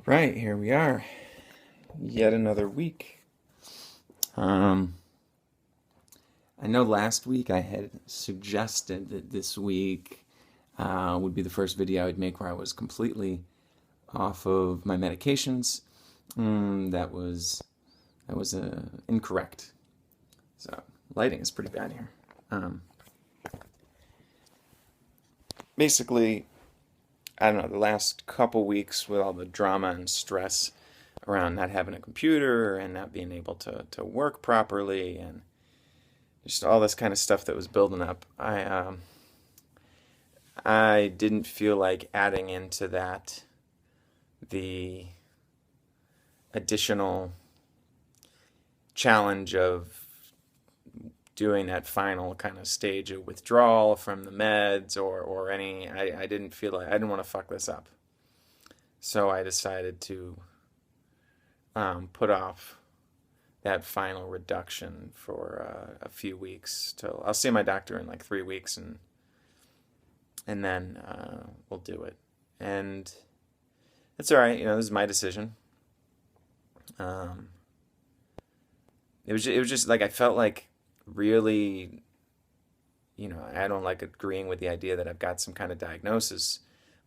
Right, here we are. Yet another week. Um, I know last week I had suggested that this week would be the first video I'd make where I was completely off of my medications. That was incorrect. So lighting is pretty bad here. Um, Basically, I don't know, the last couple weeks with all the drama and stress around not having a computer and not being able to work properly and just all this kind of stuff that was building up. I didn't feel like adding into that the additional challenge of doing that final kind of stage of withdrawal from the meds or any. I didn't feel like I didn't want to fuck this up. So I decided to put off that final reduction for a few weeks till I'll see my doctor in like 3 weeks and then we'll do it. And it's all right. This is my decision. Um, it was just like I felt like really, I don't like agreeing with the idea that I've got some kind of diagnosis,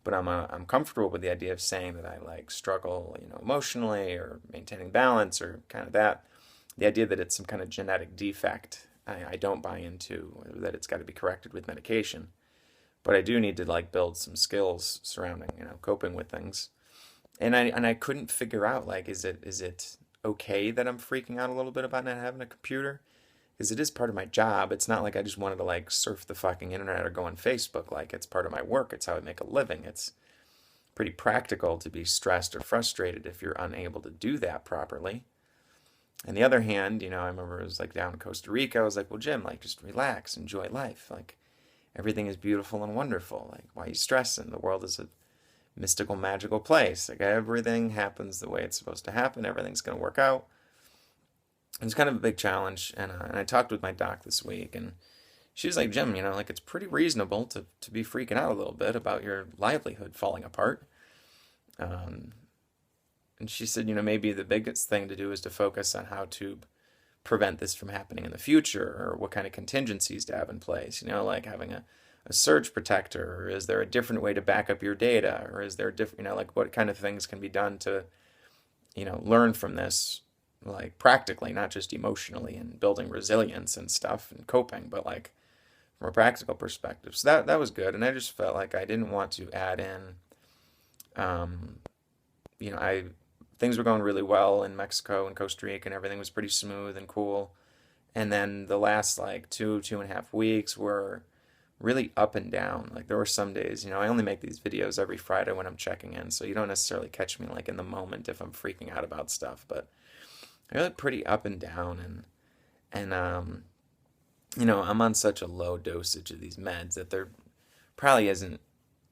but I'm comfortable with the idea of saying that I like struggle, emotionally or maintaining balance or kind of that. The idea that it's some kind of genetic defect, I don't buy into, that it's got to be corrected with medication. But I do need to like build some skills surrounding, coping with things. And I couldn't figure out like is it okay that I'm freaking out a little bit about not having a computer? Because it is part of my job. It's not like I just wanted to like surf the fucking internet or go on Facebook. Like it's part of my work. It's how I make a living. It's pretty practical to be stressed or frustrated if you're unable to do that properly. On the other hand, I remember it was like down in Costa Rica. I was like, well, Jim, like just relax, enjoy life. Like everything is beautiful and wonderful. Like why are you stressing? The world is a mystical, magical place. Like everything happens the way it's supposed to happen. Everything's going to work out. It's kind of a big challenge, and I talked with my doc this week, and she was like, Jim, like it's pretty reasonable to be freaking out a little bit about your livelihood falling apart. Um, and she said, maybe the biggest thing to do is to focus on how to prevent this from happening in the future, or what kind of contingencies to have in place, like having a surge protector, or is there a different way to back up your data, or is there a different, like what kind of things can be done to, learn from this, like practically, not just emotionally and building resilience and stuff and coping, but like from a practical perspective. So that was good. And I just felt like I didn't want to add in, um, I things were going really well in Mexico and Costa Rica and everything was pretty smooth and cool. And then the last like 2.5 weeks were really up and down. Like there were some days, I only make these videos every Friday when I'm checking in, so you don't necessarily catch me like in the moment if I'm freaking out about stuff, but they're like pretty up and down and I'm on such a low dosage of these meds that there probably isn't,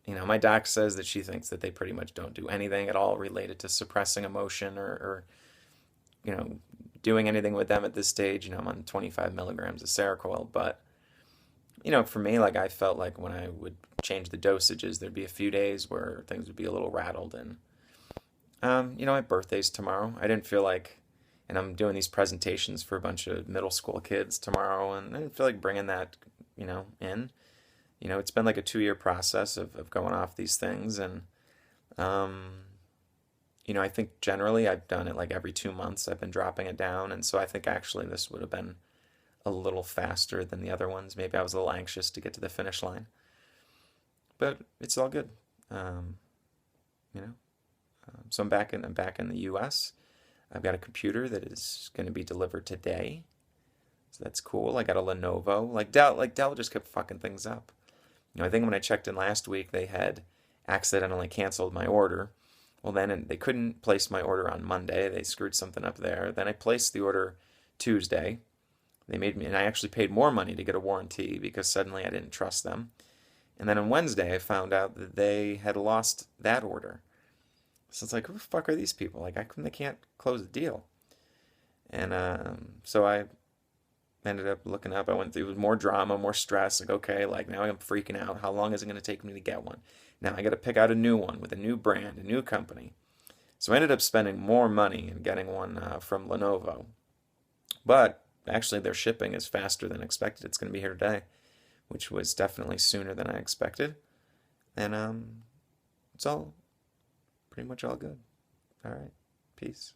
my doc says that she thinks that they pretty much don't do anything at all related to suppressing emotion or you know, doing anything with them at this stage. I'm on 25 milligrams of Seroquel, but for me, like I felt like when I would change the dosages, there'd be a few days where things would be a little rattled. And my birthday's tomorrow. I didn't feel like, and I'm doing these presentations for a bunch of middle school kids tomorrow, and I didn't feel like bringing that, in. It's been like a 2-year process of going off these things, and um, I think generally I've done it like every 2 months. I've been dropping it down, and so I think actually this would have been a little faster than the other ones. Maybe I was a little anxious to get to the finish line, but it's all good. Um, you know, so I'm back in the U.S. I've got a computer that is going to be delivered today, so that's cool. I got a Lenovo. Dell just kept fucking things up. I think when I checked in last week, they had accidentally canceled my order. Well, then they couldn't place my order on Monday. They screwed something up there. Then I placed the order Tuesday. They made me, and I actually paid more money to get a warranty because suddenly I didn't trust them. And then on Wednesday, I found out that they had lost that order. So it's like, who the fuck are these people? Like, how come they can't close the deal? And so I ended up looking up. I went through more drama, more stress. Like, okay, like now I'm freaking out. How long is it going to take me to get one? Now I got to pick out a new one with a new brand, a new company. So I ended up spending more money and getting one from Lenovo. But actually, their shipping is faster than expected. It's going to be here today, which was definitely sooner than I expected. And it's all pretty much all good. All right. Peace.